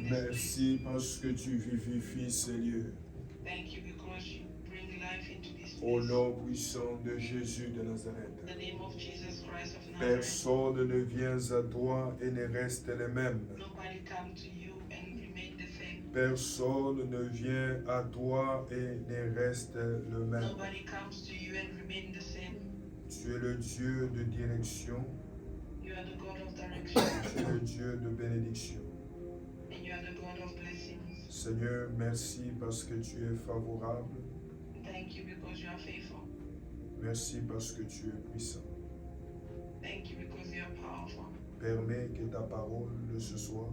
Merci parce que tu vivifies ces lieux. Thank you because you bring life into this Au place. nom puissant de Jésus de Nazareth. In the name of Jesus Christ of Nazareth. Personne ne vient à toi et ne reste le même. Nobody come to you and remain the same. Personne ne vient à toi et ne reste le même. Nobody comes to you and remain the same. Tu es le Dieu de direction. You are the God of direction. Tu es le Dieu de bénédiction. And you are the God of blessings. Seigneur, merci parce que tu es favorable. Thank you because you are faithful. Merci parce que tu es puissant. Thank you because you are powerful. Permets que ta parole de ce soir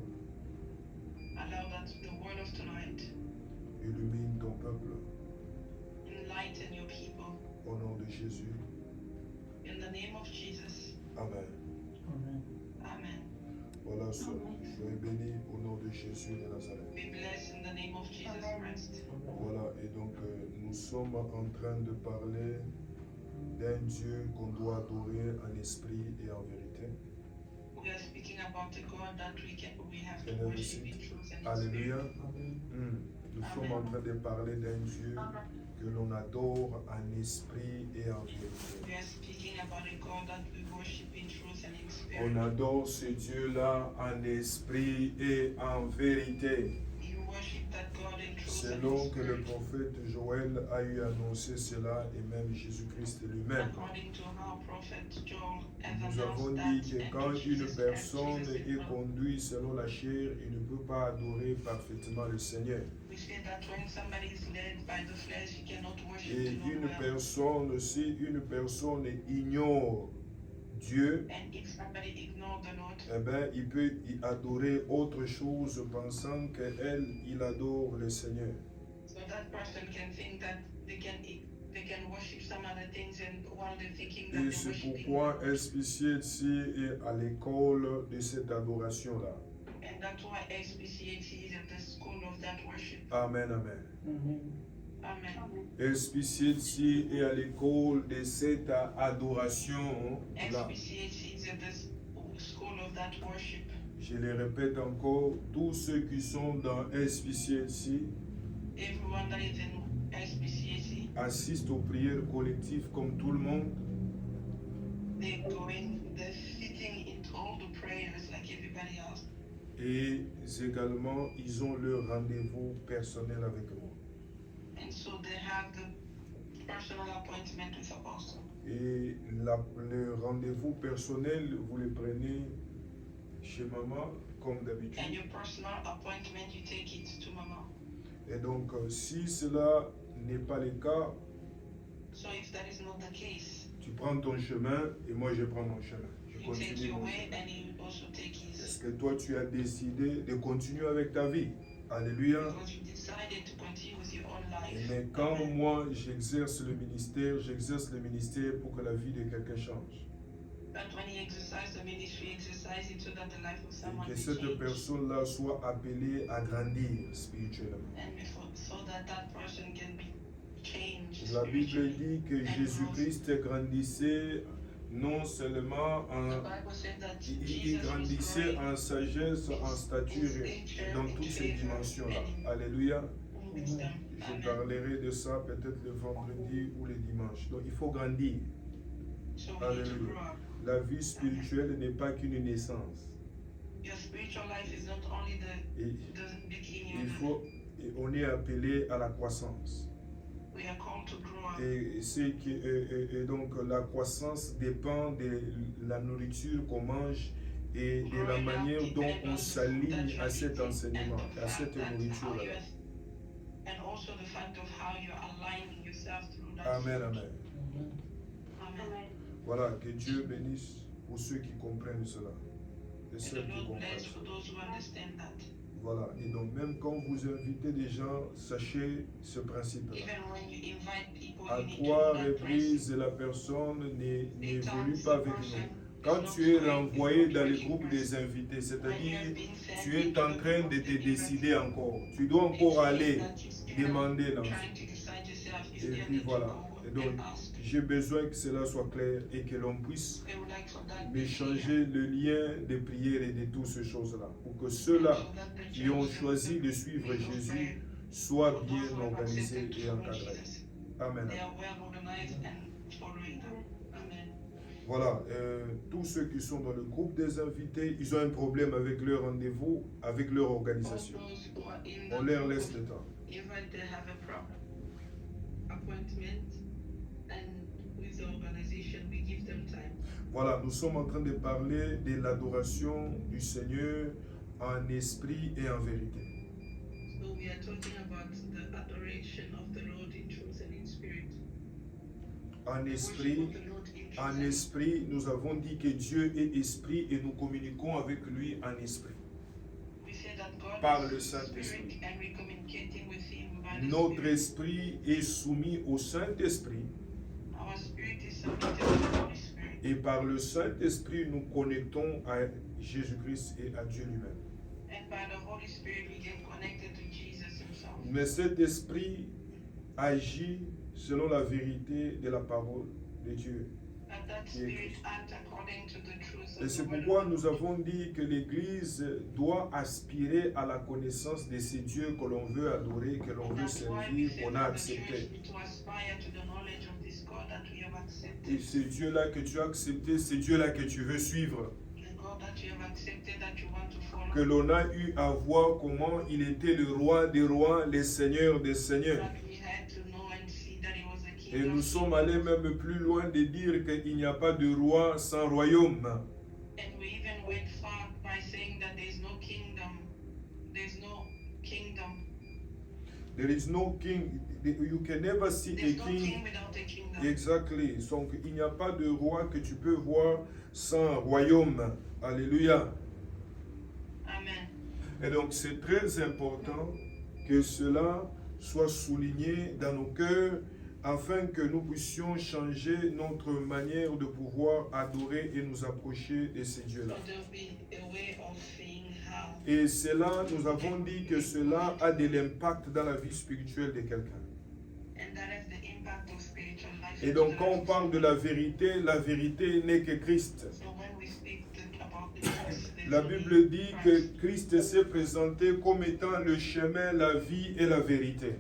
Allow that the word of tonight illumine ton peuple. enlighten your people. Au nom de Jésus. In the name of Jesus. Amen. Amen. Voilà, soyez bénis au nom de Jésus de Nazareth. Be blessed in the name of Jesus Christ. Voilà, et donc nous sommes en train de parler d'un Dieu qu'on doit adorer en esprit et en vérité. We are speaking about a God that we have to Amen. worship in truth and in Alléluia. spirit. Nous sommes en train de parler d'un Dieu que l'on adore en esprit et en vérité. We are speaking about a God that we worship in truth and in spirit. On adore ce Dieu-là en esprit et en vérité. You worship that God in truth Selon and in que le spirit. prophète Joël a eu annoncé cela et même Jésus-Christ lui-même. According to how prophet Joel has Nous avons announced dit that, que and quand Jesus une Christ, personne Jesus est himself. conduite selon la chair, il ne peut pas adorer parfaitement le Seigneur. We say that when somebody is led by the flesh, he cannot worship Et the Lord une well. personne, si une personne ignore Dieu, And if somebody ignores the Lord, eh bien, il peut y adorer autre chose pensant qu'elle, il adore le Seigneur. so that person can think that they can worship some other things, and while they're thinking that Et they're c'est worshiping pourquoi the Lord. SPCHC est à l'école de cette adoration-là. And that's why SPCHC is at the school of that worship. Amen, amen. Amen. SPCHC est à l'école de cette adoration-là. SPCHC is at the school of that worship. Je le répète encore, tous ceux qui sont dans SPCHC Everyone that is in SPCHC, assistent aux prières collectives comme tout le monde. they're sitting into all the prayers like everybody else. Et également, ils ont leur rendez-vous personnel avec moi. And so they have the personal appointment with Apostle. Et le rendez-vous personnel, vous le prenez chez maman, comme And d'habitude. your personal appointment, you take it to Mama. Et donc, si cela n'est pas le cas, So if that is not the case, tu prends ton chemin et moi je prends mon chemin. Je you take continue your mon way chemin. and you also take Est-ce his. que toi, tu as décidé de continuer avec ta vie? Alléluia. Because you decided to continue with your own life. Mais quand Amen. moi j'exerce le ministère pour que la vie de quelqu'un change. But when you exercise the ministry, exercise it so that the life of someone Et que will cette change. personne-là soit appelée à grandir spirituellement. And so that that person can be changed La Bible spiritually. dit que Jésus-Christ grandissait non seulement The en... Bible said that Il Jesus was grandissait growing en sagesse, en stature, et dans toutes ces dimensions-là. Alléluia. in wisdom. Je Amen. parlerai de ça peut-être le vendredi ou le dimanche. Donc il faut grandir. So we need to Alléluia. grow up. La vie spirituelle n'est pas qu'une naissance. Your spiritual life is not only Et the beginning il of faut, et on est appelé à la croissance. we are called to grow up. Et donc la croissance dépend de la nourriture qu'on mange et de la manière dont on s'aligne à cet enseignement, à cette nourriture-là. And also the fact of how you're aligning yourself through that. Amen, amen. Amen. Voilà, que Dieu bénisse pour ceux qui comprennent cela. Et And ceux the qui Lord comprennent bless for cela. those who understand that. Voilà, et donc même quand vous invitez des gens, sachez ce principe-là. Even when you invite people, À you need to trois know that reprises la personne n'évolue principle. pas avec nous. Quand tu es renvoyé dans le groupe des invités, c'est-à-dire tu es en train de te décider encore. Tu dois encore aller demander l'enfant. Et puis voilà. Et donc, j'ai besoin que cela soit clair et que l'on puisse I would like for that to be échanger le lien des prières et de toutes ces choses-là, pour que ceux-là so that the qui ont church choisi de suivre Jésus soient bien organisés et encadrés. Amen. they are well organized and following them. Amen. Voilà, tous ceux qui sont dans le groupe des invités, ils ont un problème avec leur rendez-vous, avec leur All organisation. those who are in On the leur group laisse of le temps. event, they have a problem. Appointment and with the organization, we give them time. Voilà, nous sommes en train de parler de l'adoration du Seigneur en esprit et en vérité. So we are talking about the adoration of the Lord in truth and in spirit. En The worship esprit, of the Lord in truth en and esprit, nous avons dit que Dieu est esprit et nous communiquons avec lui en esprit. we say that God Par is le spirit Saint-Esprit. and we're communicating with him by the Notre spirit. esprit est soumis au Saint-Esprit Our spirit is submitted to the Holy Spirit. et par le Saint-Esprit, nous connectons à Jésus-Christ et à Dieu lui-même. And by the Holy Spirit, we get connected to Jesus himself. Mais cet esprit agit selon la vérité de la parole de Dieu. And that spirit acts according to the truth Et of c'est the word pourquoi of nous God. avons dit que l'Église doit aspirer à la connaissance de ces dieux que l'on veut adorer, que l'on veut That's why we servir, say qu'on a that the accepté. church to aspire to the knowledge of this God that we have Et accepted. ces dieux-là que tu as acceptés, ces dieux-là que tu veux suivre, The God that you have accepted, that you want to que follow. l'on a eu à voir comment il était le roi des rois, le seigneur des seigneurs. That we had to know and see that he was a king. Et of nous sommes kings. allés même plus loin de dire qu'il n'y a pas de roi sans royaume. And we even went far by saying that there is no kingdom. There's no kingdom. There is no king. You can never see a There's no king king. without a kingdom. Exactly. Donc il n'y a pas de roi que tu peux voir sans royaume. Alléluia. Amen. Et donc c'est très important que cela soit souligné dans nos cœurs afin que nous puissions changer notre manière de pouvoir adorer et nous approcher de ces dieux-là. So there'll be a way of seeing how. Et cela, nous avons dit que cela a de l'impact dans la vie spirituelle de quelqu'un. And that is the impact of spiritual life. Et donc quand on parle de la vérité n'est que Christ. So when we speak about the truth, there's La only Bible dit Christ. que Christ s'est présenté comme étant le chemin, la vie et la vérité.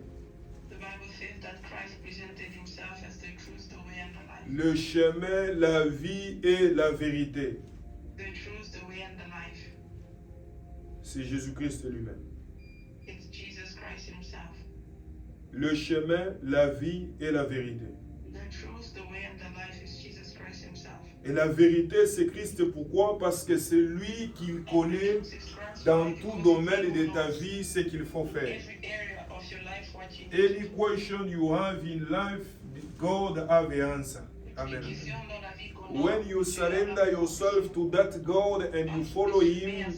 The Bible says that Christ presented himself as the truth, the way, and the life. Le chemin, la vie et la vérité. The truth, the way, and the life. C'est Jésus-Christ lui-même. It's Jesus Christ himself. Le chemin, la vie et la vérité. The truth, the way, and the life is Jesus Christ himself. Et la vérité, c'est Christ. Pourquoi? Parce que c'est lui qui connaît Truth is Christ dans because tout he domaine de knows ta vie ce qu'il faut faire. every area of your life what you need. Any question you have in life, God have the answer. Amen. Les questions dans la vie qu'on a, When you surrender yourself to that God and you follow Him,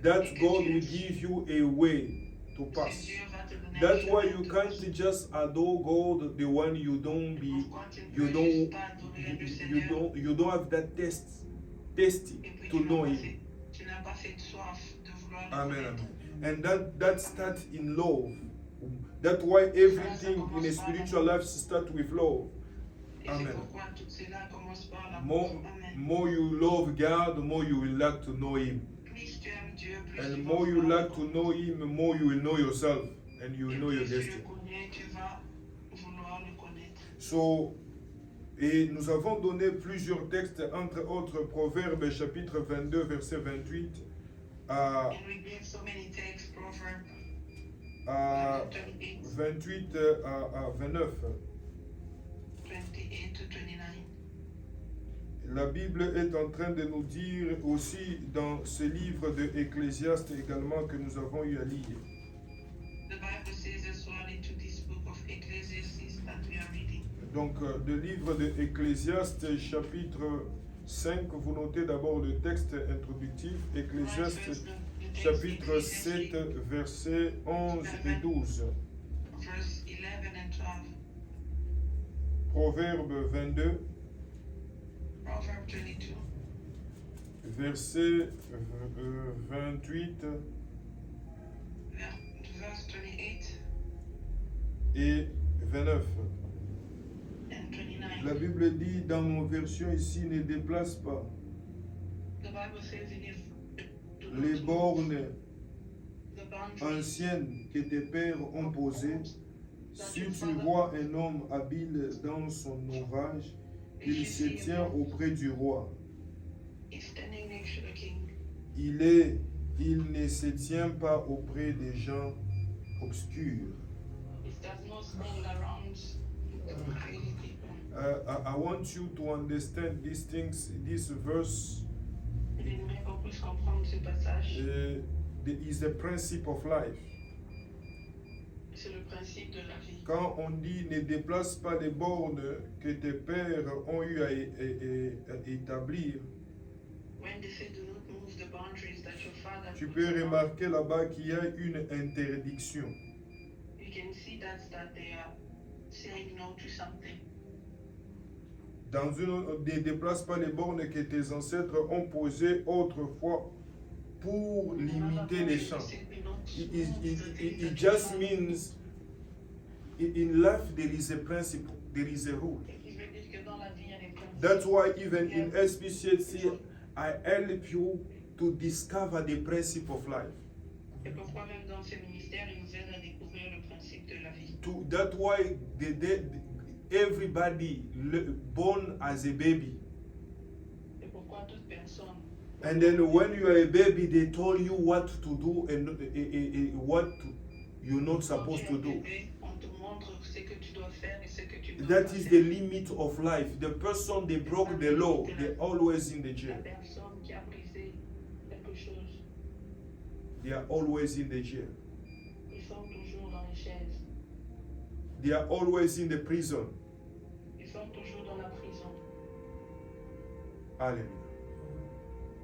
that God will give you a way to pass. That's why you can't just adore God, the one you don't be, you don't have that tasty to know Him. Tu n'as pas cette soif de vouloir le Amen. connaître. Amen. And that starts in love. That's why everything in a spiritual life starts with love. Et c'est Amen. pourquoi tout cela commence par l'amour. More, Amen. more you love God, the more you will like to know Him. Plus tu aimes Dieu, plus And tu more vas you vouloir like le to connaître. know Him, the more you will know yourself and you will Et know your plus tu le destiny. connais, tu vas vouloir le connaître. So, et nous avons donné plusieurs textes, entre autres Proverbes chapitre 22, verset 28 à, And we gave so many texts, Proverbs à 28, 28 à 29. 28 to 29. La Bible est en train de nous dire aussi dans ce livre de Ecclésiaste également que nous avons eu à lire. The Bible says as well into this book of Ecclesiastes that we are reading. Donc, le livre de Ecclésiaste chapitre 5, vous notez d'abord le texte introductif, Ecclésiaste chapitre 7, versets 11 et 12. Verse 11 and 12. Proverbe 22, Proverb 22, verset 28 verse 28 et 29. and 29. La Bible dit dans mon version ici, ne déplace pas The Bible says in his les bornes the boundaries anciennes que tes pères ont posées. Si tu vois un homme habile dans son ouvrage, il se tient auprès du roi. is standing next to the king. Il ne se tient pas auprès des gens obscurs. It does not stand around crazy people. I want you to understand these things, this verse J'aimerais qu'on puisse comprendre ce passage. is the principle of life. C'est le principe de la vie. Quand on dit ne déplace pas les bornes que tes pères ont eu à établir, When they say do not move the boundaries that your father tu put peux around, remarquer là-bas qu'il y a une interdiction. you can see that they are saying no to something. Ne déplace pas les bornes que tes ancêtres ont posées autrefois pour limiter les champs. It just means in life there is a principle, there is a rule. Il veut dire que dans la vie, il y a des principes. That's why even in SPCC, I help you to discover the principle of life. Et pourquoi même dans ce ministère, il nous aide à découvrir le principe de la vie. That's why everybody born as a baby. Et pourquoi toute personne. And then when you are a baby, they told you what to do and what you're not supposed to do. On te montre ce que tu dois faire et ce que tu dois That pas is faire. the limit of life. The person they broke the law, they're always in the La jail. personne qui a brisé quelque chose, They are always in the jail. ils sont toujours dans les chaises. They are always in the prison. Ils sont toujours dans la prison. Hallelujah.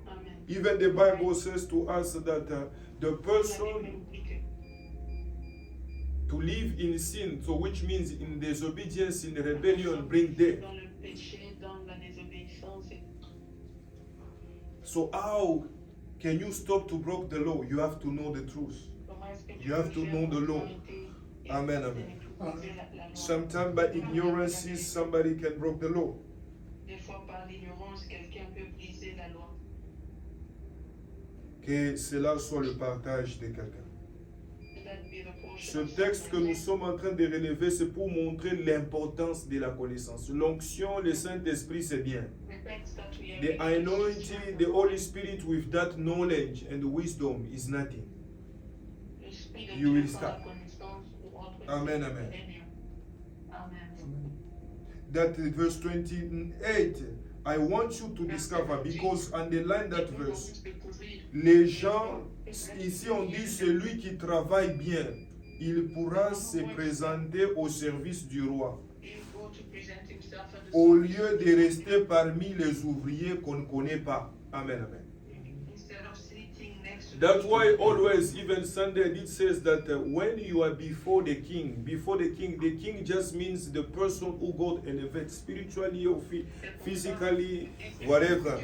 Amen. Even the Bible says to us that the La Bible person nous dit que to live in sin, so which means in disobedience, in rebellion, bring death. dans le péché, dans la désobéissance, et So how can you stop to break the law? You have to know the truth. comment est-ce que tu You have peux to faire know the pour law. arrêter et Amen, de amen. briser la loi. Sometimes by ignorance, somebody can break the law. Des fois, par l'ignorance, quelqu'un peut briser la loi. Que cela soit le partage de quelqu'un. That be the Ce portion of texte que someone nous else. sommes en train de relever, c'est pour montrer l'importance de la connaissance. L'onction, le Saint-Esprit, c'est bien. The text that we are The reading is anointing, the Holy Spirit with that knowledge and wisdom is nothing. le Spirit de You will Dieu par la start. connaissance ou autre Amen, chose. amen. Amen. That verse 28, I want you to discover, because underline that verse. Les gens, ici on dit celui qui travaille bien, il pourra se présenter au service du roi, au lieu de rester parmi les ouvriers qu'on ne connaît pas. Amen, amen. That's why always, even Sunday, it says that when you are before the king just means the person who God elevates spiritually or physically, whatever.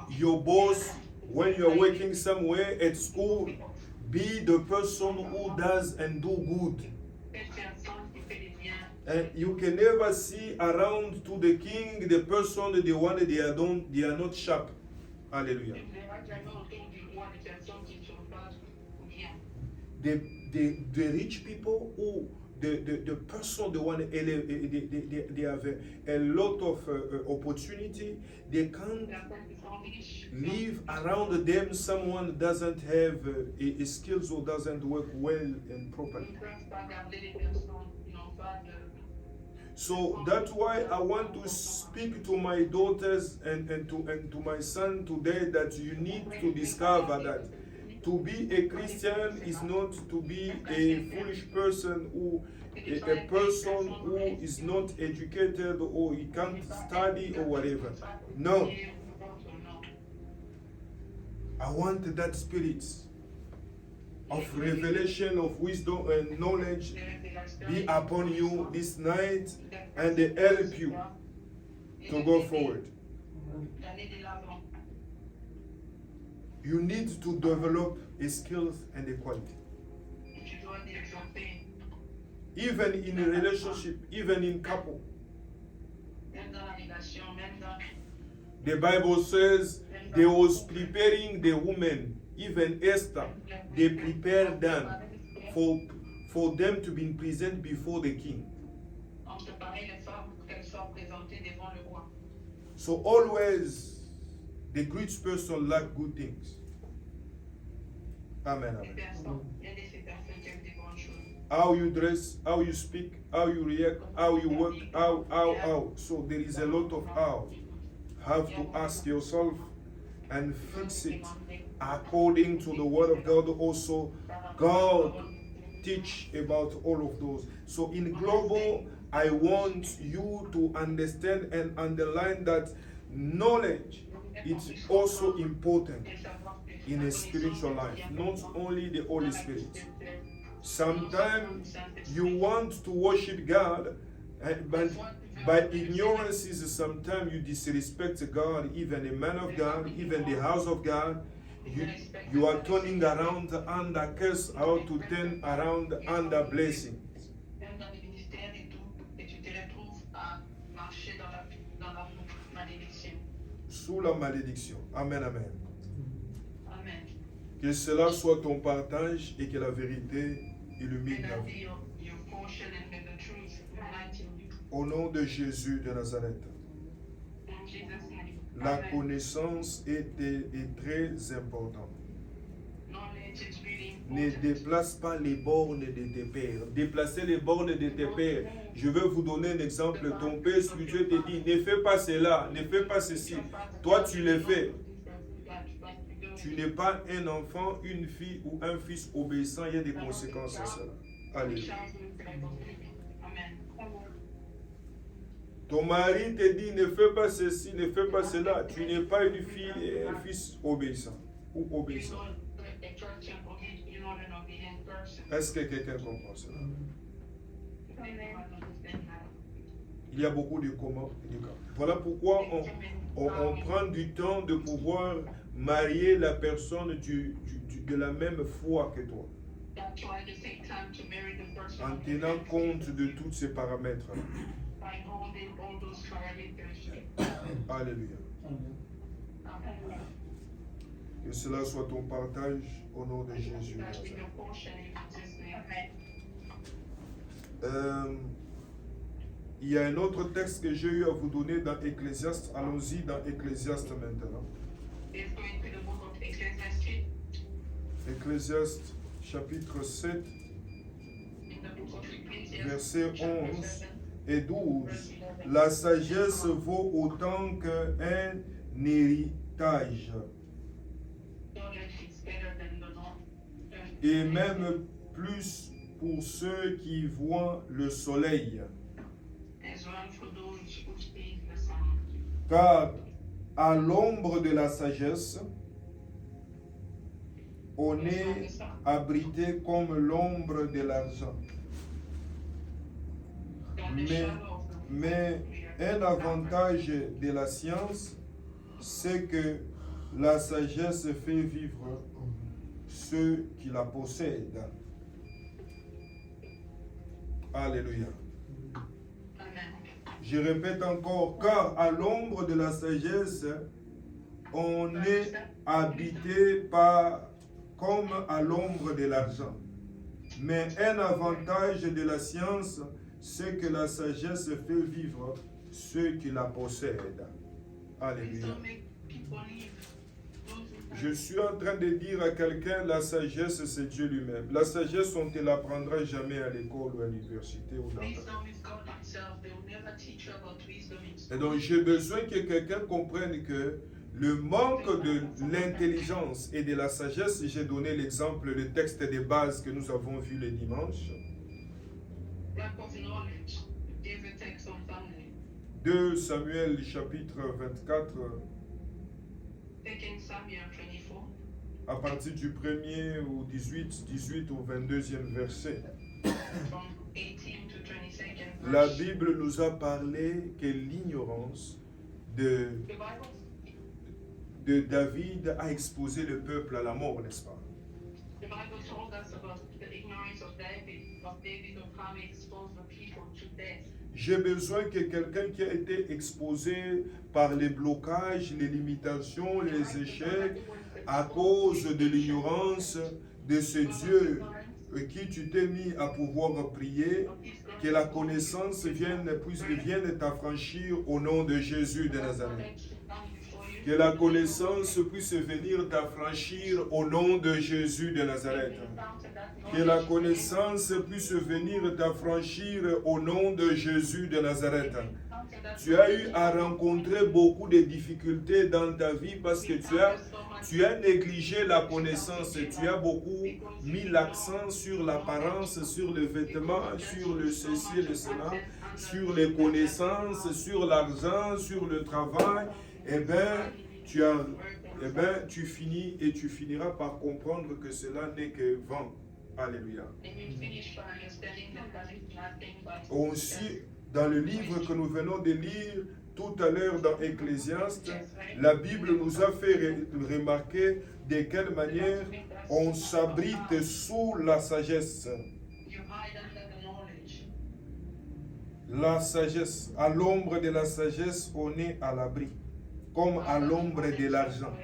Your boss, when you are working somewhere at school, be the person who does and do good. And you can never see around to the king the person, the one they are not sharp. Hallelujah. The rich people who the person the one they have a lot of opportunity, they can't live around them someone doesn't have a skills or doesn't work well and properly. So that's why I want to speak to my daughters and to my son today that you need to discover that to be a Christian is not to be a foolish person who a person who is not educated or he can't study or whatever. No. I want that spirit of revelation, of wisdom and knowledge be upon you this night and help you to go forward. You need to develop a skills and a quality. Even in a relationship, even in couple. Même dans la négation, même dans... The Bible says they was preparing the women, even Esther, they prepared them for them to be present before the king. On préparait les femmes pour qu'elles soient présentées devant le roi. So always the great person like good things. Amen. Les Amen. personnes, il y a des personnes qui aiment des bonnes choses. How you dress, how you speak, how you react, how you work, how. So there is a lot of how. Have to ask yourself and fix it according to the word of God. Also, God teach about all of those. So in global, I want you to understand and underline that knowledge is also important in a spiritual life, not only the Holy Spirit. Sometimes you want to worship God, but by ignorance, sometimes you disrespect God, even a man of God, even the house of God. You are turning around under curse, how to turn around under blessing. Même dans les ministères et tout, et tu te retrouves à marcher dans la malédiction. Sous la malédiction. Amen, amen. Amen. Que cela soit ton partage et que la vérité illumine May ta that vie. be your portion and may the truth enlighten you. Au nom de Jésus de Nazareth. In Jesus' name. La Amen. connaissance est très importante. Knowledge is really Ne important. déplace pas les bornes de tes pères. Déplacez les bornes de tes pères. Je vais vous donner un exemple. Ton père spirituel te dit, ne fais pas cela, ne fais pas ceci. Toi, tu le fais. Tu n'es pas un enfant, une fille ou un fils obéissant. Il y a des conséquences à cela. Alléluia. Amen. Ton mari te dit, ne fais pas ceci, ne fais pas cela. Tu n'es pas une fille et un fils obéissant ou obéissant. Est-ce que quelqu'un comprend cela? Il y a beaucoup de comment et de quand. Voilà pourquoi on prend du temps de pouvoir marier la personne de la même foi que toi, en tenant compte de tous ces paramètres. Alléluia. Que cela soit ton partage au nom de Jésus. Il y a un autre texte que j'ai eu à vous donner dans Ecclésiaste. Allons-y dans Ecclésiaste maintenant. Ecclésiaste chapitre 7, versets 11 et 12. La sagesse vaut autant qu'un héritage, et même plus pour ceux qui voient le soleil. Car à l'ombre de la sagesse, on est abrité comme l'ombre de l'argent. Mais un avantage de la science, c'est que la sagesse fait vivre ceux qui la possèdent. Alléluia. Je répète encore, car à l'ombre de la sagesse, on est habité par comme à l'ombre de l'argent. Mais un avantage de la science, c'est que la sagesse fait vivre ceux qui la possèdent. Alléluia. Je suis en train de dire à quelqu'un, la sagesse, c'est Dieu lui-même. La sagesse, on ne te l'apprendra jamais à l'école ou à l'université ou dans ta... Et donc, j'ai besoin que quelqu'un comprenne que le manque de l'intelligence et de la sagesse, j'ai donné l'exemple, le texte de base que nous avons vu le dimanche. 2 Samuel chapitre 24, à partir du 1er au 18 au 22e verset. La Bible nous a parlé que l'ignorance de David a exposé le peuple à la mort, n'est-ce pas? The Bible told us about the ignorance of David of how he exposed the people to death. J'ai besoin que quelqu'un qui a été exposé par les blocages, les limitations, les échecs, à cause de l'ignorance de ce Dieu qui tu t'es mis à pouvoir prier, que la connaissance vienne t'affranchir au nom de Jésus de Nazareth. Que la connaissance puisse venir t'affranchir au nom de Jésus de Nazareth. Que la connaissance puisse venir t'affranchir au nom de Jésus de Nazareth. Tu as eu à rencontrer beaucoup de difficultés dans ta vie parce que tu as négligé la connaissance. Tu as beaucoup mis l'accent sur l'apparence, sur les vêtements, sur le ceci et le cela, sur les connaissances, sur l'argent, sur le travail. Eh bien, tu finis et tu finiras par comprendre que cela n'est que vent. Alléluia. Aussi, dans le livre que nous venons de lire tout à l'heure dans Ecclésiaste, la Bible nous a fait remarquer de quelle manière on s'abrite sous la sagesse. La sagesse, à l'ombre de la sagesse, on est à l'abri, comme à l'ombre de l'argent.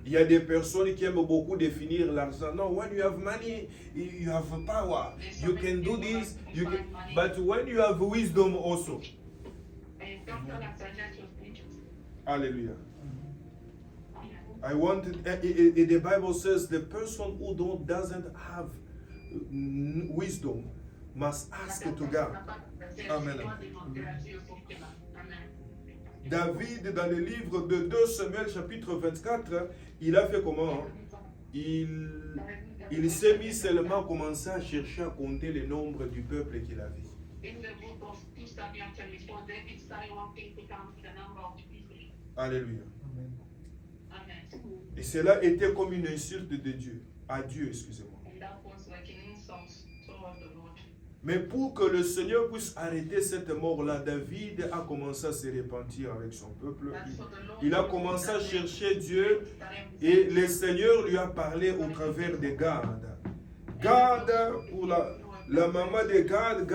Il y a des personnes qui aiment beaucoup définir l'argent. No, when you have money, you have power. You can do this, but when you have wisdom also. Hallelujah. I want the Bible says the person who doesn't have wisdom must ask to God. Amen. David, dans le livre de 2 Samuel, chapitre 24, il a fait comment? Il s'est mis seulement à commencer à chercher à compter le nombre du peuple qu'il avait. Alléluia. Et cela était comme une insulte de Dieu, à Dieu, excusez-moi. Mais pour que le Seigneur puisse arrêter cette mort-là, David a commencé à se repentir avec son peuple. Il a commencé à chercher Dieu et le Seigneur lui a parlé au travers de Gad. Gad, pour la maman de Gad,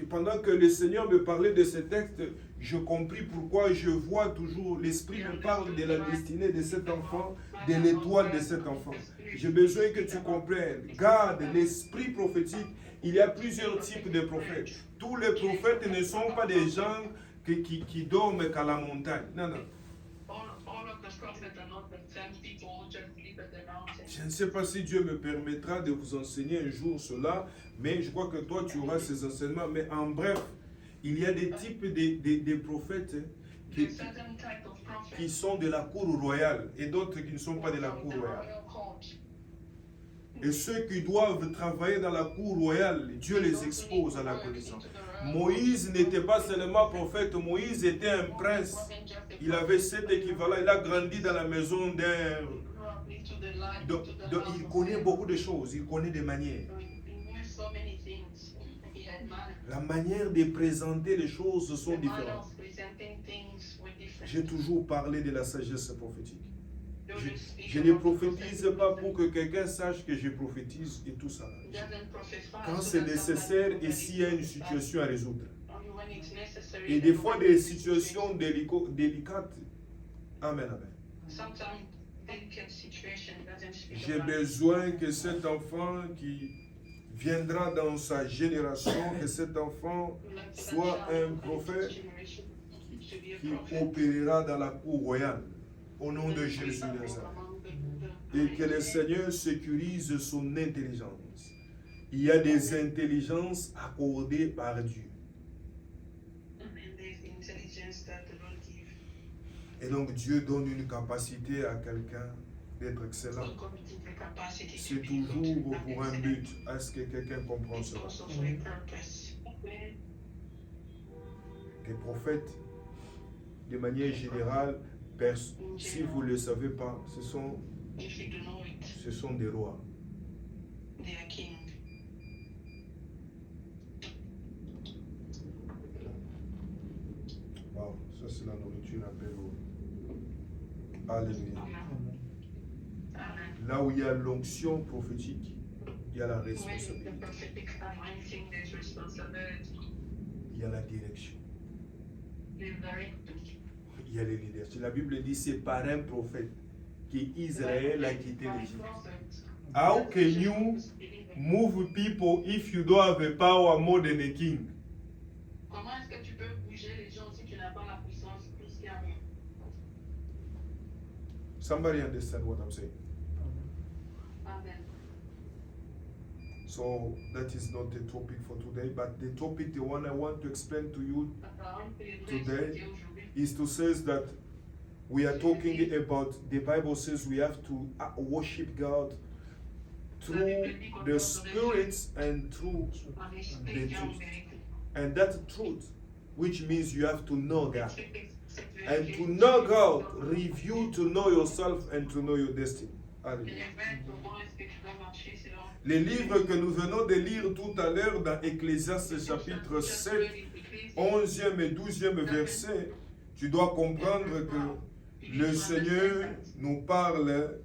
pendant que le Seigneur me parlait de ce texte, je compris pourquoi je vois toujours, l'Esprit me parle de la destinée de cet enfant, de l'étoile de cet enfant. J'ai besoin que tu comprennes. Gad, l'Esprit prophétique, il y a plusieurs types de prophètes. Tous les prophètes ne sont pas des gens qui dorment qu'à la montagne. Non, non. Je ne sais pas si Dieu me permettra de vous enseigner un jour cela, mais je crois que toi tu auras ces enseignements. Mais en bref, il y a des types de prophètes qui sont de la cour royale et d'autres qui ne sont pas de la cour royale. Et ceux qui doivent travailler dans la cour royale, Dieu les expose à la connaissance. Moïse n'était pas seulement prophète, Moïse était un prince. Il avait cet équivalent, il a grandi dans la maison d'un... Donc, il connaît beaucoup de choses, il connaît des manières. La manière de présenter les choses sont différentes. J'ai toujours parlé de la sagesse prophétique. Je ne prophétise pas pour que quelqu'un sache que je prophétise et tout ça. Quand c'est nécessaire et s'il y a une situation à résoudre. Et des fois des situations délicates. Amen, amen. J'ai besoin que cet enfant qui viendra dans sa génération, que cet enfant soit un prophète qui opérera dans la cour royale. Au nom de Jésus de Nazareth. Et que le Seigneur sécurise son intelligence. Il y a des intelligences accordées par Dieu. Et donc Dieu donne une capacité à quelqu'un d'être excellent. C'est toujours pour un but. Est-ce que quelqu'un comprend cela? Les prophètes, de manière générale, si vous ne le savez pas, ce sont des rois. Wow, ça c'est la nourriture appelée. Alléluia. Amen. Là où il y a l'onction prophétique, il y a la Where the responsabilité, prophetic anointing, there's responsibility. il y a la direction, There's direction. il y a le leadership. La Bible dit c'est par un prophète qu'Israël a quitté l'Égypte. How can you move people if you don't have a power more than a king? Comment est-ce que tu peux bouger les gens si tu n'as pas la puissance plus qu'un roi? Somebody understand what I'm saying? Amen. So that is not the topic for today, but the topic, the one I want to explain to you La parole que je dois Today expliquer aujourd'hui, is to say that we are talking about, the Bible says we have to worship God through the Spirit and through en the esprit et en truth. vérité. And that truth, which means you have to know God. Cette And vérité, to know God, review to know yourself and to know your destiny. Hallelujah. révèle comment est-ce que tu dois marcher selon Les livres que nous venons de lire tout à l'heure dans Ecclésiaste chapitre 7, 11e et 12e verset, tu dois comprendre que le Seigneur nous parle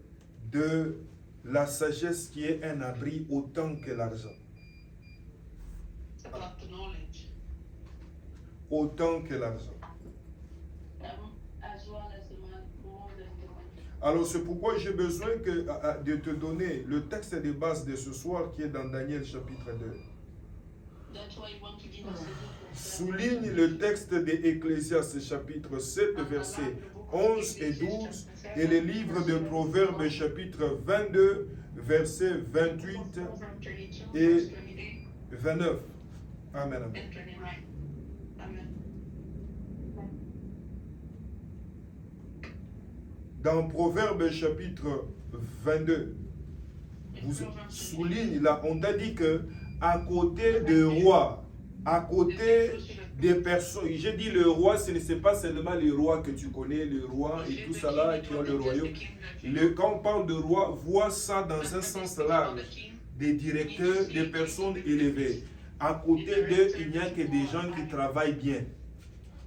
de la sagesse qui est un abri autant que l'argent. about knowledge. Autant que l'argent. As well as the man, more than the money. Alors c'est pourquoi j'ai besoin de te donner le texte de base de ce soir qui est dans Daniel chapitre 2. That's why you want to give us a book. Souligne le texte de Ecclésiaste chapitre 7 versets 11 et 12 et le livre de Proverbes chapitre 22 versets 28 et 29. Amen. Amen. And 29. Amen. Dans Proverbes chapitre 22, vous souligne là, on a dit que à côté des rois, à côté des personnes, j'ai dit le roi, ce n'est pas seulement les rois que tu connais, les rois et tout ça là qui ont le royaume. Quand on parle de roi, vois ça dans un sens large, des directeurs, des personnes élevées. À côté d'eux, il n'y a que des gens qui travaillent bien.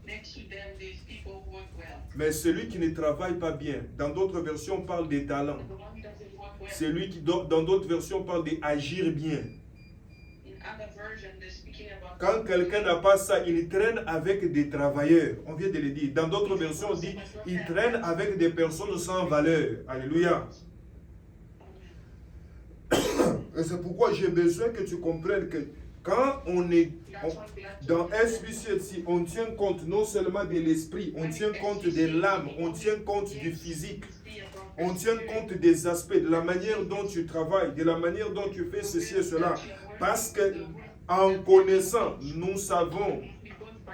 Next to them, there's people who work well. Mais celui qui ne travaille pas bien, dans d'autres versions, on parle des talents. The one who doesn't work well. Celui qui, dans d'autres versions, parle d'agir bien. In other version, they're speaking about. Quand quelqu'un n'a pas ça, il traîne avec des travailleurs. On vient de le dire. Dans d'autres versions, on dit il traîne avec des personnes sans valeur. Alléluia. Et c'est pourquoi j'ai besoin que tu comprennes que quand on est dans SBC, on tient compte non seulement de l'esprit, on tient compte de l'âme, on tient compte du physique, on tient compte des aspects, de la manière dont tu travailles, de la manière dont tu fais ceci et cela. Parce que en connaissant, nous savons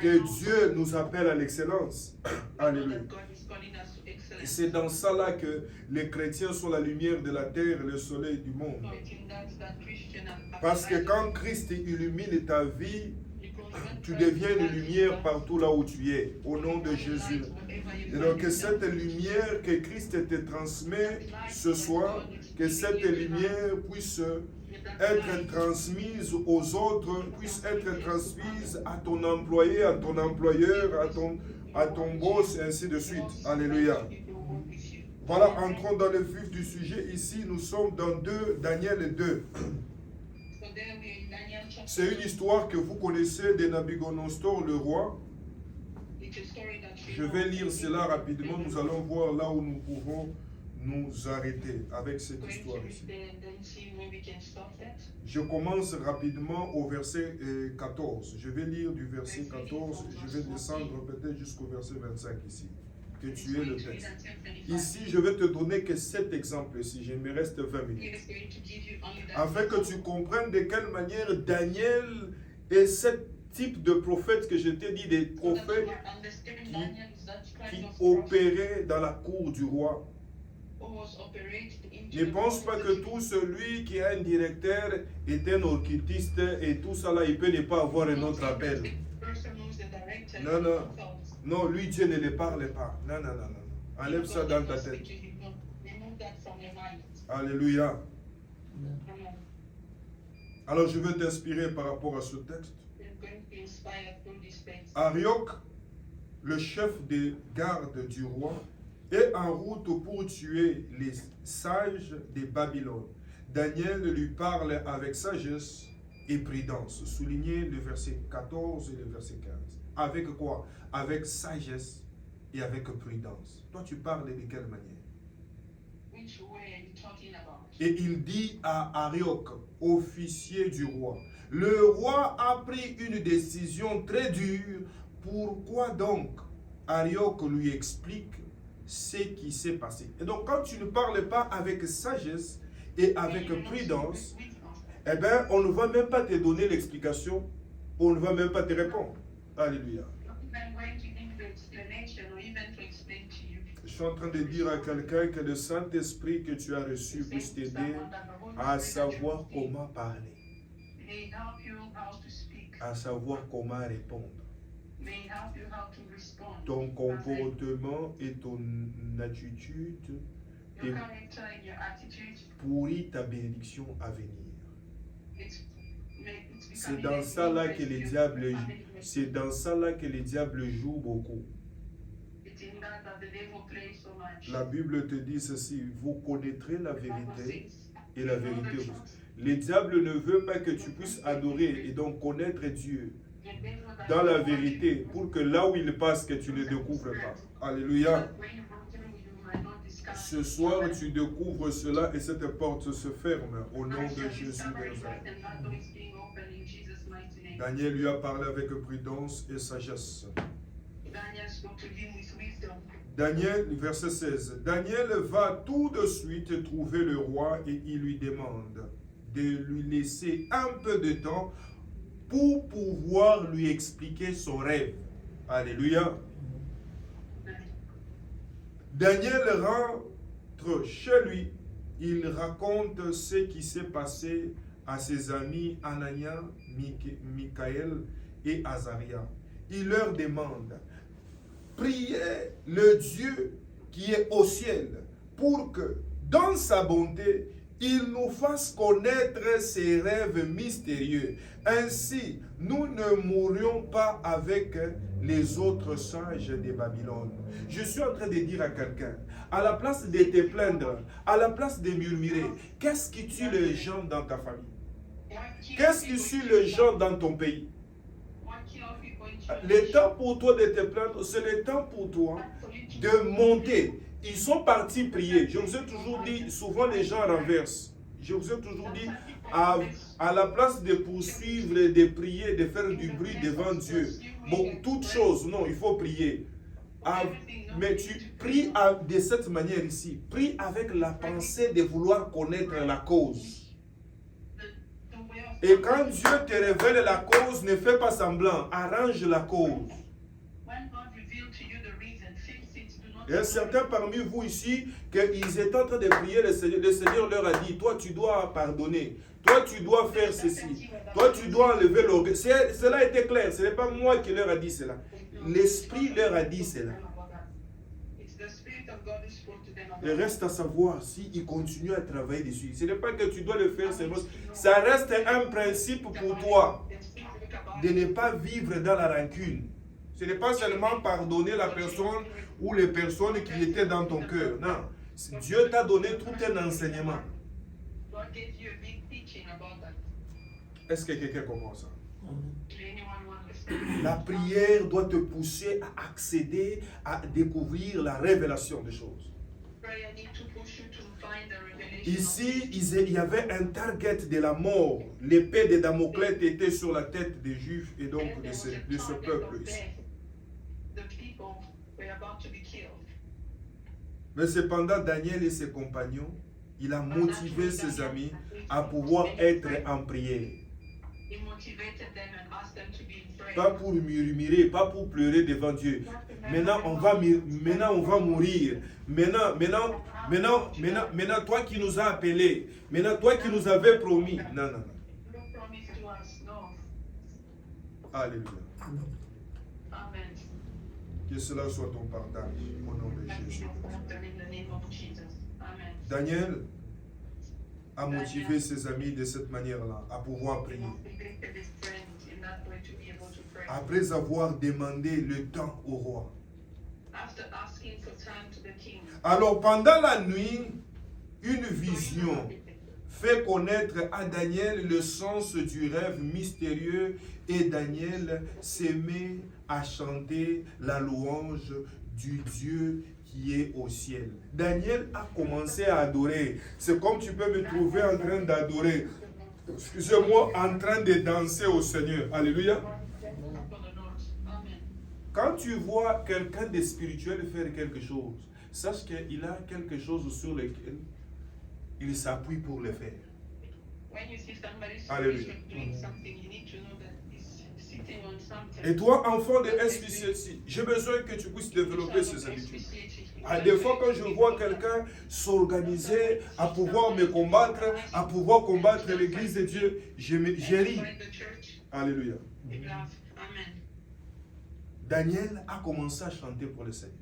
que Dieu nous appelle à l'excellence. Alléluia. Et c'est dans ça là que les chrétiens sont la lumière de la terre, le soleil du monde. Parce que quand Christ illumine ta vie, tu deviens une lumière partout là où tu es, au nom de Jésus. Et donc que cette lumière que Christ te transmet ce soir, que cette lumière puisse être transmise aux autres, puisse être transmise à ton employé, à ton employeur, à ton boss, et ainsi de suite. Alléluia. Voilà, entrons dans le vif du sujet. Ici, nous sommes dans Daniel 2. C'est une histoire que vous connaissez de Nabucodonosor, le roi. Je vais lire cela rapidement. Nous allons voir là où nous pouvons nous arrêter avec cette histoire ici. Je commence rapidement au verset 14. Je vais lire du verset 14. Je vais descendre peut-être jusqu'au verset 25 ici. Que tu aies le texte. Ici, je vais te donner que 7 exemples ici. Il me reste 20 minutes. Afin que tu comprennes de quelle manière Daniel est ce type de prophète que je t'ai dit, des prophètes qui opéraient dans la cour du roi. Ne pense pas que tout celui qui est un directeur est un occultiste et tout ça là, il peut ne pas avoir un autre appel. Non, non. Non, lui, Dieu ne le parle pas. Non, non, non, non. Enlève ça dans ta tête. Alléluia. Alors, je veux t'inspirer par rapport à ce texte. Arioch, le chef des gardes du roi, est en route pour tuer les sages de Babylone. Daniel lui parle avec sagesse et prudence. Soulignez le verset 14 et le verset 15. Avec quoi? Avec sagesse et avec prudence. Toi, tu parles de quelle manière? Which way are you talking about? Et il dit à Arioch, officier du roi, le roi a pris une décision très dure. Pourquoi donc? Arioch lui explique ce qui s'est passé. Et donc, quand tu ne parles pas avec sagesse et avec prudence, eh bien, on ne va même pas te donner l'explication, on ne va même pas te répondre. Alléluia. Je suis en train de dire à quelqu'un que le Saint-Esprit que tu as reçu puisse t'aider à savoir comment parler, à savoir comment répondre. Ton comportement et ton attitude pourrit ta bénédiction à venir. C'est dans ça là que les diables, c'est dans ça là que les diables jouent beaucoup. La Bible te dit ceci, vous connaîtrez la vérité et la vérité vous. Les diables ne veulent pas que tu puisses adorer et donc connaître Dieu dans la vérité pour que là où il passe que tu ne découvres pas. Alléluia. Ce soir tu découvres cela et cette porte se ferme au nom de Jésus de Nazareth. Daniel lui a parlé avec prudence et sagesse. Daniel, verset 16. Daniel va tout de suite trouver le roi et il lui demande de lui laisser un peu de temps pour pouvoir lui expliquer son rêve. Alléluia. Daniel rentre chez lui. Il raconte ce qui s'est passé à ses amis Anania, Michaël et Azaria. Il leur demande, priez le Dieu qui est au ciel pour que, dans sa bonté, il nous fasse connaître ses rêves mystérieux. Ainsi, nous ne mourrions pas avec les autres sages de Babylone. Je suis en train de dire à quelqu'un, à la place de te plaindre, à la place de murmurer, qu'est-ce qui tue les gens dans ta famille? Qu'est-ce qui tue les gens dans ton pays? Le temps pour toi de te plaindre, c'est le temps pour toi de monter. Ils sont partis prier. Je vous ai toujours dit, souvent les gens renversent. Je vous ai toujours dit, à la place de poursuivre, de prier, de faire du bruit devant Dieu, bon, toute chose, non, il faut prier. Mais tu pries de cette manière ici. Prie avec la pensée de vouloir connaître la cause. Et quand Dieu te révèle la cause, ne fais pas semblant, arrange la cause. Il y a certains parmi vous ici, qu'ils étaient en train de prier le Seigneur leur a dit, toi tu dois pardonner, toi tu dois faire ceci, toi tu dois enlever l'orgueil. Cela était clair, ce n'est pas moi qui leur a dit cela. L'Esprit leur a dit cela. Il reste à savoir s'il continue à travailler dessus. Ce n'est pas que tu dois le faire, ça reste un principe pour toi de ne pas vivre dans la rancune. Ce n'est pas seulement pardonner la personne ou les personnes qui étaient dans ton cœur. Non. Dieu t'a donné tout un enseignement. Est-ce que quelqu'un comprend ça? La prière doit te pousser à accéder, à découvrir la révélation des choses. Ici, il y avait un target de la mort. L'épée de Damoclès était sur la tête des Juifs et donc de ce peuple ici. Mais cependant, Daniel et ses compagnons, il a motivé ses amis à pouvoir être en prière. Pas pour murmurer, pas pour pleurer devant Dieu. Maintenant, on va mourir. Maintenant, toi qui nous as appelés, maintenant, toi qui nous avais promis. Non. Alléluia. Que cela soit ton partage au nom de Jésus. Daniel a motivé ses amis de cette manière-là à pouvoir prier. Après avoir demandé le temps au roi. After asking for time to the king, Alors pendant la nuit, une vision fait connaître à Daniel le sens du rêve mystérieux et Daniel se met à chanter la louange du Dieu qui est au ciel. Daniel a commencé à adorer. C'est comme tu peux me trouver en train d'adorer. Excusez-moi, en train de danser au Seigneur. Alléluia. for the Lord. Amen. Quand tu vois quelqu'un de spirituel faire quelque chose, sache qu'il a quelque chose sur lequel il s'appuie pour le faire. When you see somebody Hallelujah. spiritual doing something, you need to know that he's sitting on something. Et toi, enfant de SPCC, j'ai besoin que tu puisses développer ces habitudes. Des fois, quand je vois quelqu'un s'organiser à pouvoir me combattre, à pouvoir combattre l'église de Dieu, j'ai ri. Alléluia. Amen. Daniel a commencé à chanter pour le Seigneur.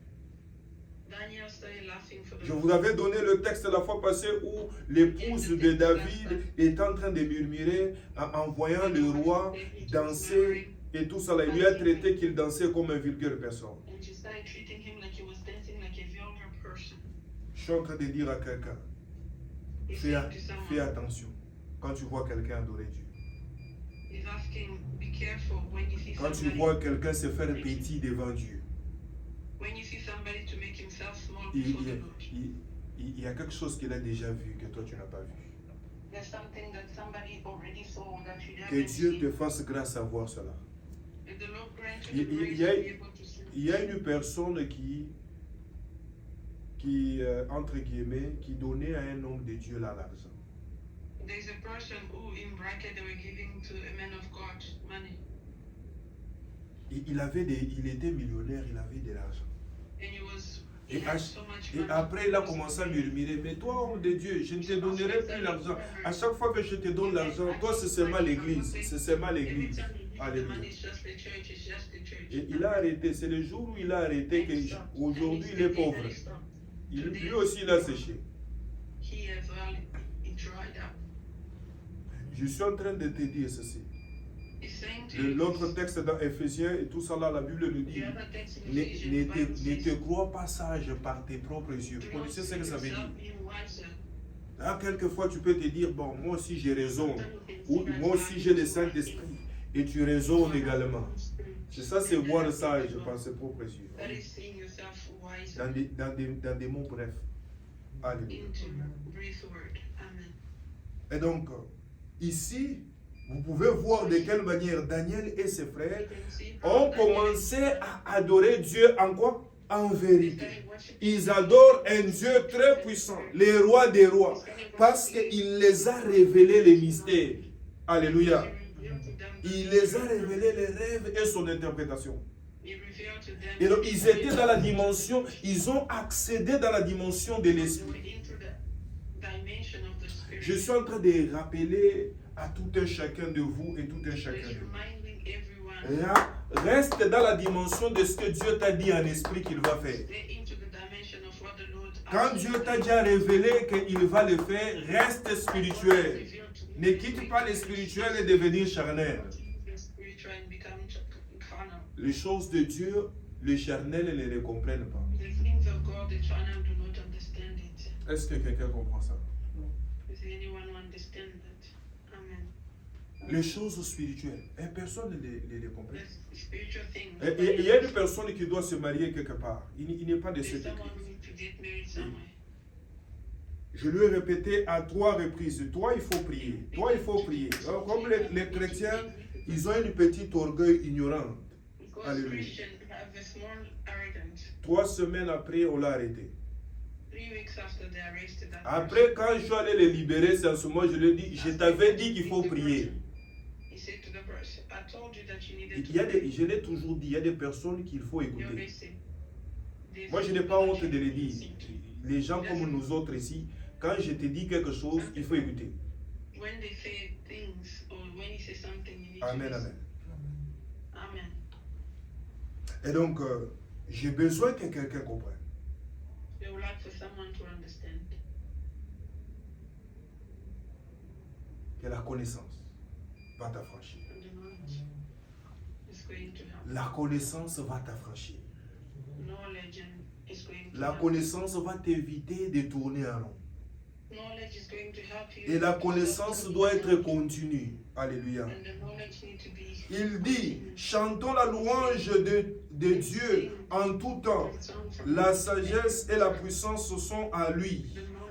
Daniel started laughing for the Je Lord. vous avais donné le texte la fois passée où l'épouse de David est en train de murmurer en voyant le roi danser et tout ça. Là, il lui a traité qu'il dansait comme un vulgaire personne. And she started treating him like he was dancing like a vulgar person. Je suis en train de dire à quelqu'un, He's fais, saying to someone, fais attention quand tu vois quelqu'un adorer Dieu. he's asking, be careful when you see Quand tu somebody. vois quelqu'un se faire petit devant Dieu, When you see somebody to make himself small il, before il- the Lord. il y a quelque chose qu'il a déjà vu que toi tu n'as pas vu. There's something that somebody already saw that you Que haven't Dieu seen. te fasse grâce à voir cela. And the Lord grant Il- you the il grace y a- to be able to see. Il y a une personne qui entre guillemets, qui donnait à un homme de Dieu là l'argent. There's a person who, in bracket, they were giving to a man of God money. Il était millionnaire, il avait de l'argent. And he Et, had so much et money. après, il a commencé à murmurer, mais toi, homme de Dieu, je ne te donnerai plus l'argent. À chaque fois que je te donne l'argent, toi, c'est seulement l'église. C'est seulement l'église. Alléluia. Et il a arrêté. C'est le jour où il a arrêté qu'aujourd'hui, il est pauvre. Lui aussi, il a séché. He as well, he dried up. Je suis en train de te dire ceci. He's saying to you, L'autre texte dans Éphésiens et tout ça là, la Bible nous dit, the other text in ne Ephesians, the Bible ne te says, crois pas sage par tes propres yeux. Vous "Do not connaissez ce que ça veut yourself dire? being wiser." Là, quelquefois, tu peux te dire, bon, moi aussi j'ai raison. Ou moi aussi j'ai le Saint-Esprit. Et tu raisonnes également. C'est ça, c'est voir sage par ses propres yeux. That is seeing yourself wiser Dans des mots brefs. Alléluia. into brief word. Amen. Et donc, ici, vous pouvez voir de quelle manière Daniel et ses frères You can see ont how Daniel commencé à adorer Dieu en quoi? En vérité. started worshiping. Ils adorent un Dieu très puissant, le roi des rois, parce qu'il les a révélé les mystères. Alléluia. He revealed to them Il les a révélé les rêves et son interprétation. He revealed to them Et donc, ils étaient dans la dimension, ils ont accédé dans la dimension de they were l'esprit. into the dimension of the spirit. Je suis en train de rappeler à tout un chacun de vous et tout un So chacun it's de vous. reminding everyone, Là, reste dans la dimension de ce que Dieu t'a dit en esprit qu'il va faire. stay into the dimension of what the Lord Quand asked Dieu you t'a to déjà révélé qu'il va le faire, reste spirituel. reveal to you. Ne quitte pas le spirituel et devenir charnel. Be spiritual and become carnal. Les choses de Dieu, les charnels ne les comprennent pas. The things of God, the carnal do not understand it. Est-ce que quelqu'un comprend ça? Does anyone understand that? Amen. Les choses spirituelles, et personne ne les comprend. The spiritual things. Et il y a une personne qui doit se marier quelque part. Il n'est pas de There's cette someone who église. needs to get married somewhere. Je lui ai répété à 3 reprises, toi il faut prier, toi il faut prier. Alors, comme les chrétiens, ils ont une petite orgueil ignorante. Because Hallelujah. Christians have a small arrogance. 3 semaines après, on l'a arrêté. 3 weeks after they arrested that Après, quand je suis allé les libérer, c'est en ce moment, je lui ai dit, je t'avais dit qu'il faut prier. he said to the person, I told you that you needed Il y a je l'ai toujours dit, il y a des personnes qu'il faut You're écouter. basic. There's Moi, je n'ai pas honte people de le that you dire. listen to. Les gens comme nous autres ici, quand je te dis quelque chose, il faut écouter. When they say things or when he says something, you need Amen, to amen. listen. Amen. Et donc, j'ai besoin que quelqu'un comprenne. We would like for someone to understand Que la connaissance va t'affranchir. and the knowledge is going to help. La connaissance va t'affranchir. knowledge is going to La help. connaissance va t'éviter de tourner en rond. Knowledge is going to help you. Et la to connaissance stop doit doing être that. continue. Alléluia. And the knowledge need to be Il dit, chantons la louange de Dieu en tout temps. La sagesse et la puissance sont à lui.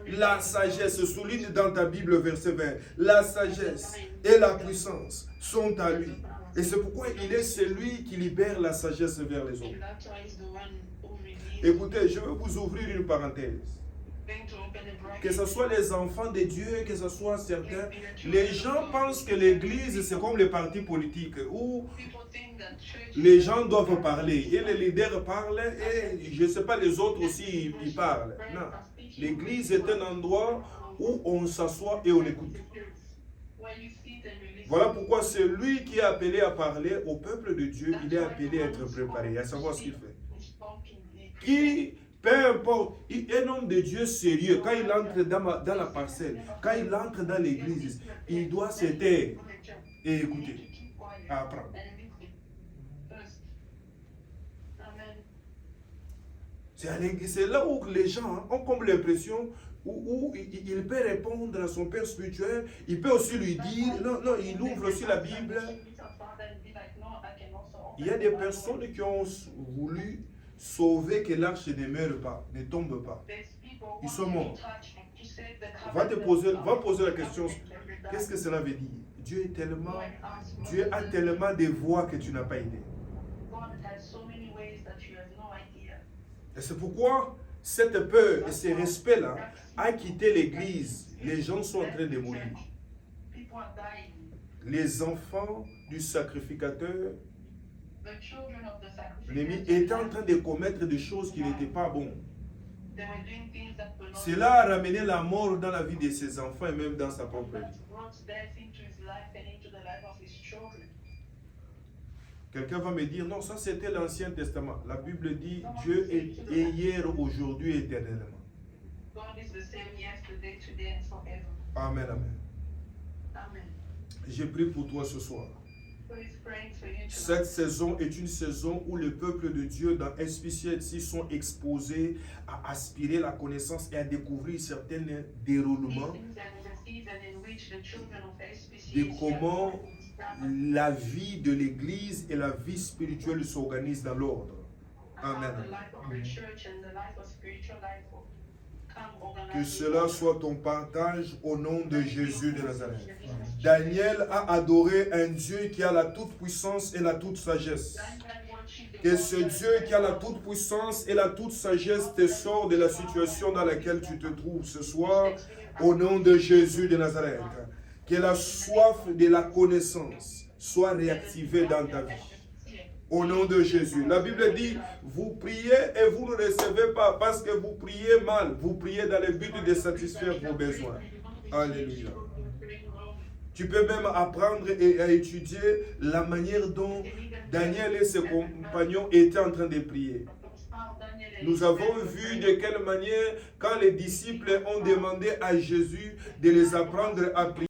La sagesse, souligne dans ta Bible verset 20, la sagesse et la puissance sont à lui. Et c'est pourquoi il est celui qui libère la sagesse vers les hommes. And that's why he's the one who released. Écoutez, je vais vous ouvrir une parenthèse. Going to open a bracket. Que ce soit les enfants de Dieu, que ce soit certains, les gens pensent que l'église c'est comme les partis politiques où People think that church les gens doivent parler et les leaders parlent et je ne sais pas les autres aussi ils parlent. Non, l'église est un endroit où on s'assoit et on écoute. where you sit and you listen. Voilà pourquoi c'est lui qui est appelé à parler au peuple de Dieu, il est appelé à être préparé, à savoir ce qu'il fait. Qui, peu importe, un homme de Dieu sérieux, quand il entre dans la parcelle, quand il entre dans l'église, il doit se taire et écouter, apprendre. C'est là où les gens ont comme l'impression où il peut répondre à son père spirituel, il peut aussi lui dire, non, il ouvre aussi la Bible. Il y a des personnes qui ont voulu sauver que l'arche ne meure pas, ne tombe pas. Ils sont morts. Va poser la question, qu'est-ce que cela veut dire? Dieu a tellement de voies que tu n'as pas idée. Et c'est pourquoi cette peur et ce respect-là a quitté l'église. Les gens sont en train de mourir. Les enfants du sacrificateur étaient en train de commettre des choses qui n'étaient pas bonnes. Cela a ramené la mort dans la vie de ses enfants et même dans sa propre vie. Quelqu'un va me dire, non, ça c'était l'Ancien Testament. La Bible dit, Dieu est hier, aujourd'hui, éternellement. Amen, amen. J'ai prié pour toi ce soir. Cette saison est une saison où le peuple de Dieu dans SPCLC sont exposés à aspirer la connaissance et à découvrir certains déroulements de comment la vie de l'Église et la vie spirituelle s'organisent dans l'ordre. Amen. Que cela soit ton partage au nom de Jésus de Nazareth. Daniel a adoré un Dieu qui a la toute-puissance et la toute-sagesse. Que ce Dieu qui a la toute-puissance et la toute-sagesse te sort de la situation dans laquelle tu te trouves ce soir au nom de Jésus de Nazareth. Que la soif de la connaissance soit réactivée dans ta vie. Au nom de Jésus. La Bible dit, vous priez et vous ne recevez pas parce que vous priez mal. Vous priez dans le but de satisfaire vos besoins. Alléluia. Tu peux même apprendre et à étudier la manière dont Daniel et ses compagnons étaient en train de prier. Nous avons vu de quelle manière, quand les disciples ont demandé à Jésus de les apprendre à prier,